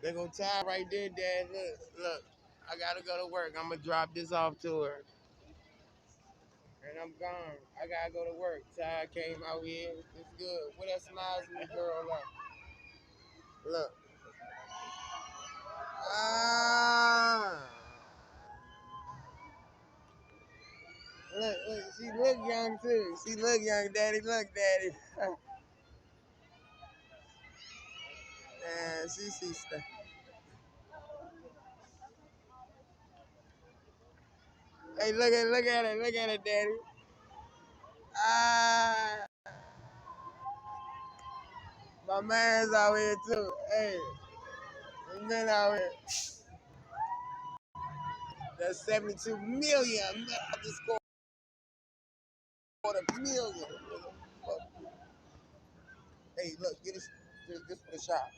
They gonna tie right there, Dad. Look. I gotta go to work. I'm gonna drop this off to her, and I'm gone. I gotta go to work. Ty came out here. It's good. What that smiles me, girl? Look. Ah. Look. She look young too. She look young, Daddy. Look, Daddy. Man, she see stuff. Hey, look at it, Daddy. Ah, my man's out here too. Hey, my man out here. That's 72 million. I just scored a million. Hey, look, get this for the shop.